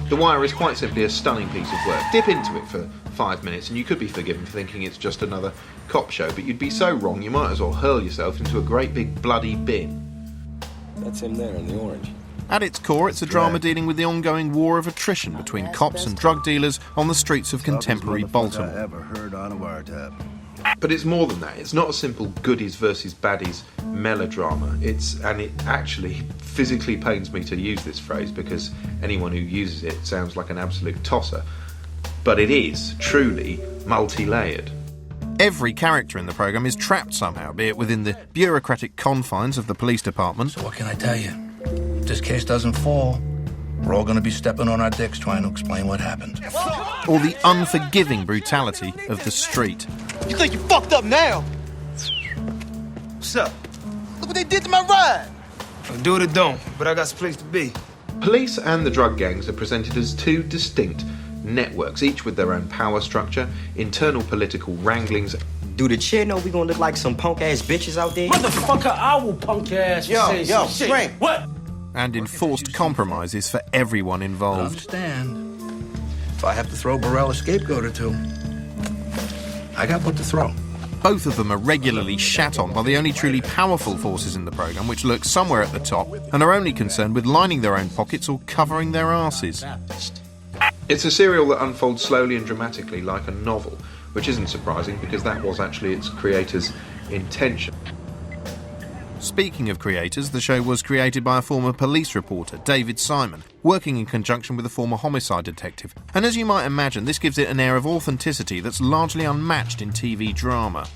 Speaker 3: The Wire is quite simply a stunning piece of work. Dip into it for 5 minutes and you could be forgiven for thinking it's just another cop show, but you'd be so wrong you might as well hurl yourself into a great big bloody bin.
Speaker 8: That's him there in the orange.
Speaker 3: At its core, it's a drama dealing with the ongoing war of attrition between cops and drug dealers on the streets of contemporary Baltimore.
Speaker 8: Ever heard on a wiretap.
Speaker 3: But it's more than that. It's not a simple goodies versus baddies melodrama. It actually physically pains me to use this phrase because anyone who uses it sounds like an absolute tosser. But it is truly multi-layered. Every character in the programme is trapped somehow, be it within the bureaucratic confines of the police department.
Speaker 9: So what can I tell you? If this case doesn't fall, we're all going to be stepping on our dicks trying to explain what happened.
Speaker 3: Or the unforgiving brutality of the street.
Speaker 10: You think you fucked up now? What's up? Look what they did to my ride.
Speaker 8: I'll do it or don't, but I got some place to be.
Speaker 3: Police and the drug gangs are presented as two distinct networks, each with their own power structure, internal political wranglings.
Speaker 14: Do the chair know we gonna look like some punk-ass bitches out there?
Speaker 10: Motherfucker, I will punk your ass.
Speaker 14: Yo,
Speaker 10: shit. What?
Speaker 3: And enforced compromises for everyone involved.
Speaker 9: I understand. If I have to throw Burrell a scapegoat or two, I got what to throw.
Speaker 3: Both of them are regularly shat on by the only truly powerful forces in the programme, which lurk somewhere at the top and are only concerned with lining their own pockets or covering their arses. It's a serial that unfolds slowly and dramatically like a novel, which isn't surprising because that was actually its creator's intention. Speaking of creators, the show was created by a former police reporter, David Simon, working in conjunction with a former homicide detective. And as you might imagine, this gives it an air of authenticity that's largely unmatched in TV drama.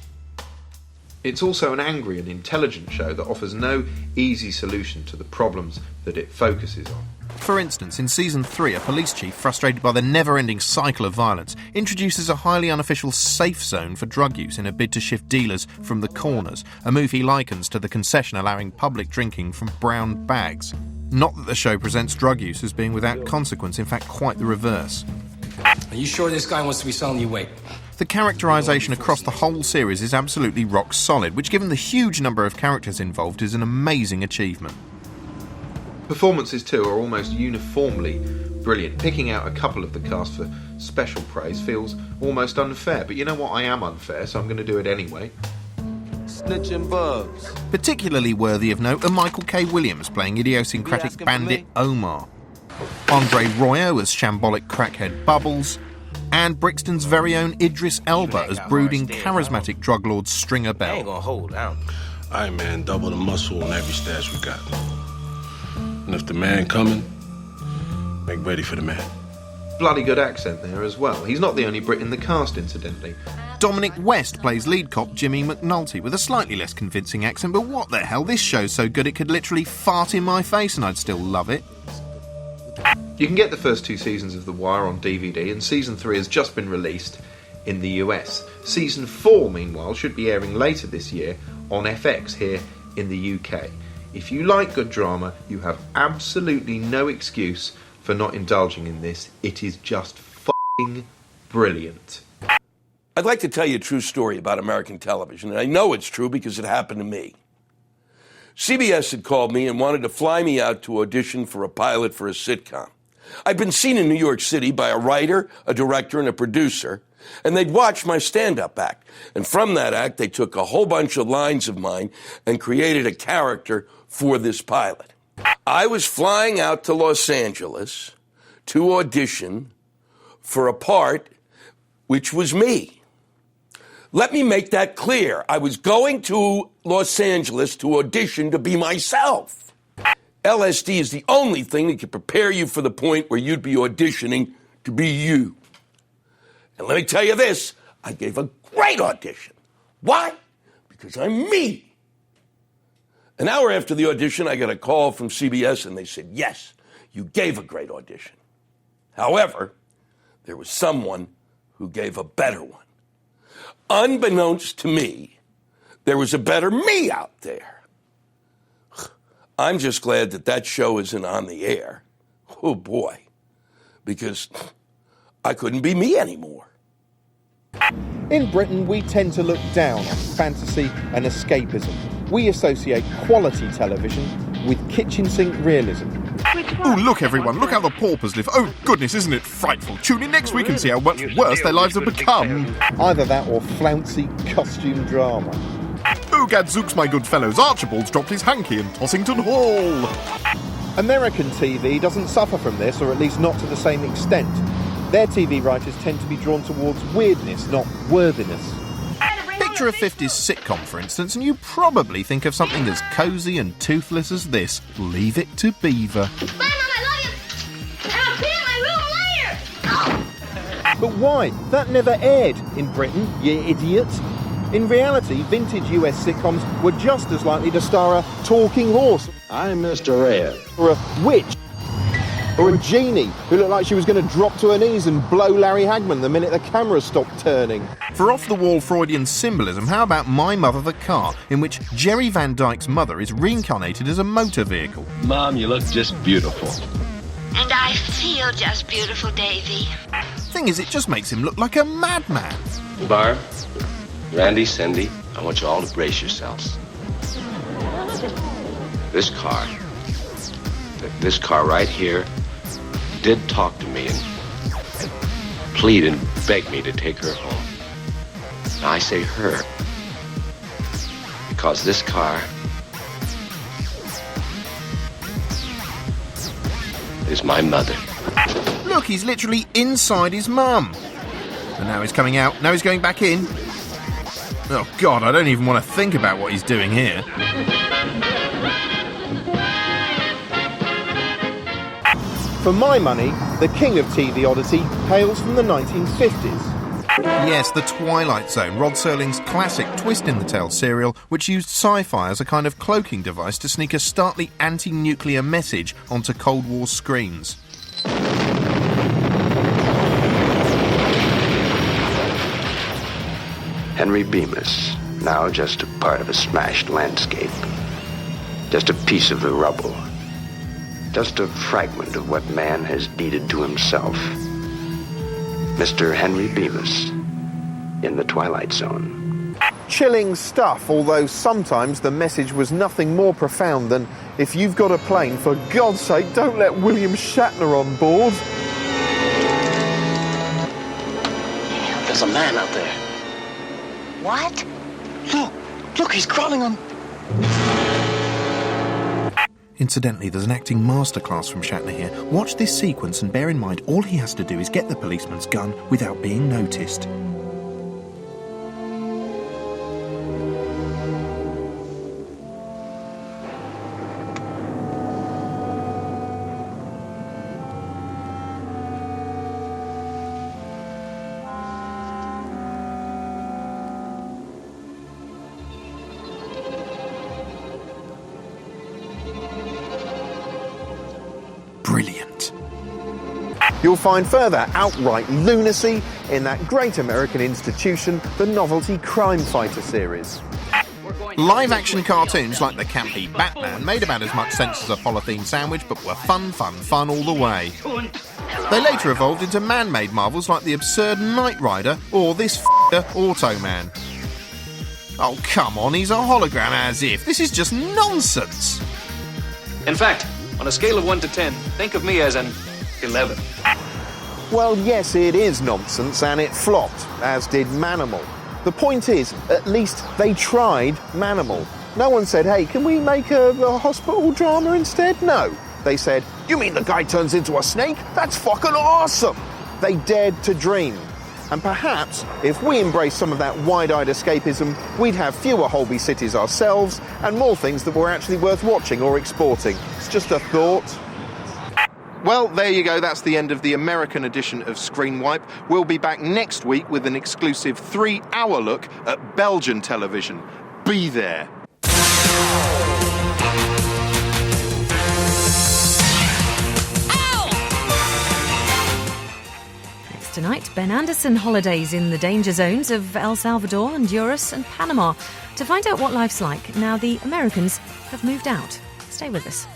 Speaker 3: It's also an angry and intelligent show that offers no easy solution to the problems that it focuses on. For instance, in Season 3, a police chief, frustrated by the never-ending cycle of violence, introduces a highly unofficial safe zone for drug use in a bid to shift dealers from the corners, a move he likens to the concession allowing public drinking from brown bags. Not that the show presents drug use as being without consequence, in fact quite the reverse.
Speaker 8: Are you sure this guy wants to be selling you weight?
Speaker 3: The characterisation across the whole series is absolutely rock solid, which given the huge number of characters involved is an amazing achievement. Performances too are almost uniformly brilliant. Picking out a couple of the cast for special praise feels almost unfair, but you know what, I am unfair, so I'm going to do it anyway.
Speaker 10: Snitching bugs.
Speaker 3: Particularly worthy of note are Michael K. Williams playing idiosyncratic bandit Omar, Andre Royo as shambolic crackhead Bubbles, and Brixton's very own Idris Elba as brooding, charismatic drug lord Stringer Bell.
Speaker 8: I ain't gonna hold out.
Speaker 6: All right, man, double the muscle on every stash we got. And if the man coming, make ready for the man.
Speaker 3: Bloody good accent there as well. He's not the only Brit in the cast, incidentally. Dominic West plays lead cop Jimmy McNulty with a slightly less convincing accent, but what the hell, this show's so good it could literally fart in my face and I'd still love it. You can get the first 2 seasons of The Wire on DVD, and Season 3 has just been released in the US. Season 4, meanwhile, should be airing later this year on FX here in the UK. If you like good drama, you have absolutely no excuse for not indulging in this. It is just f***ing brilliant.
Speaker 11: I'd like to tell you a true story about American television, and I know it's true because it happened to me. CBS had called me and wanted to fly me out to audition for a pilot for a sitcom. I'd been seen in New York City by a writer, a director, and a producer, and they'd watched my stand-up act. And from that act, they took a whole bunch of lines of mine and created a character for this pilot. I was flying out to Los Angeles to audition for a part which was me. Let me make that clear. I was going to Los Angeles to audition to be myself. LSD is the only thing that can prepare you for the point where you'd be auditioning to be you. And let me tell you this, I gave a great audition. Why? Because I'm me. An hour after the audition, I got a call from CBS and they said, yes, you gave a great audition. However, there was someone who gave a better one. Unbeknownst to me, there was a better me out there. I'm just glad that show isn't on the air. Oh boy. because I couldn't be me anymore.
Speaker 2: In Britain, we tend to look down on fantasy and escapism. We associate quality television with kitchen sink realism.
Speaker 3: Oh, look, everyone, look how the paupers live. Oh, goodness, isn't it frightful? Tune in next week and see how much worse their lives have become.
Speaker 2: Either that or flouncy costume drama.
Speaker 3: Oh, gadzooks, my good fellows, Archibald's dropped his hanky in Tossington Hall.
Speaker 2: American TV doesn't suffer from this, or at least not to the same extent. Their TV writers tend to be drawn towards weirdness, not worthiness.
Speaker 3: Picture a 50s sitcom, for instance, and you probably think of something as cosy and toothless as this. Leave It to Beaver.
Speaker 1: Bye, Mom, I love you! And I'll be in my room later!
Speaker 2: But why? That never aired in Britain, you idiot. In reality, vintage US sitcoms were just as likely to star a talking horse.
Speaker 12: I'm Mr. Red.
Speaker 2: Or a witch. Or a genie who looked like she was going to drop to her knees and blow Larry Hagman the minute the camera stopped turning.
Speaker 3: For off-the-wall Freudian symbolism, how about My Mother the Car, in which Jerry Van Dyke's mother is reincarnated as a motor vehicle?
Speaker 12: Mom, you look just beautiful.
Speaker 1: And I feel just beautiful, Davy.
Speaker 3: Thing is, it just makes him look like a madman.
Speaker 12: Barb, Randy, Cindy, I want you all to brace yourselves. This car right here did talk to me and plead and beg me to take her home. Now I say her because this car is my mother.
Speaker 3: Look, he's literally inside his mum. And now he's coming out, now he's going back in. Oh God, I don't even want to think about what he's doing here.
Speaker 2: For my money, the king of TV oddity hails from the 1950s.
Speaker 3: Yes, The Twilight Zone, Rod Serling's classic Twist in the Tail serial, which used sci-fi as a kind of cloaking device to sneak a starkly anti-nuclear message onto Cold War screens.
Speaker 12: Henry Bemis, now just a part of a smashed landscape. Just a piece of the rubble. Just a fragment of what man has deeded to himself. Mr. Henry Bemis in the Twilight Zone.
Speaker 2: Chilling stuff, although sometimes the message was nothing more profound than, if you've got a plane, for God's sake, don't let William Shatner on board.
Speaker 1: There's a man out there. What? Look, he's crawling on...
Speaker 3: Incidentally, there's an acting masterclass from Shatner here. Watch this sequence and bear in mind all he has to do is get the policeman's gun without being noticed. Brilliant.
Speaker 2: You'll find further outright lunacy in that great American institution, the novelty Crime Fighter series.
Speaker 3: Live-action cartoons like the campy Batman made about as much sense as a polythene sandwich, but were fun all the way. They later evolved into man-made marvels like the absurd Knight Rider or this Automan. Oh, come on, he's a hologram, as if. This is just nonsense.
Speaker 30: In fact, on a scale of 1 to 10, think of me as an 11.
Speaker 2: Well, yes, it is nonsense, and it flopped, as did Manimal. The point is, at least they tried Manimal. No one said, hey, can we make a hospital drama instead? No. They said, you mean the guy turns into a snake? That's fucking awesome! They dared to dream. And perhaps, if we embrace some of that wide-eyed escapism, we'd have fewer Holby cities ourselves and more things that were actually worth watching or exporting. It's just a thought.
Speaker 3: Well, there you go. That's the end of the American edition of Screen Wipe. We'll be back next week with an exclusive 3-hour look at Belgian television. Be there.
Speaker 16: Tonight, Ben Anderson holidays in the danger zones of El Salvador, Honduras and Panama to find out what life's like now the Americans have moved out. Stay with us.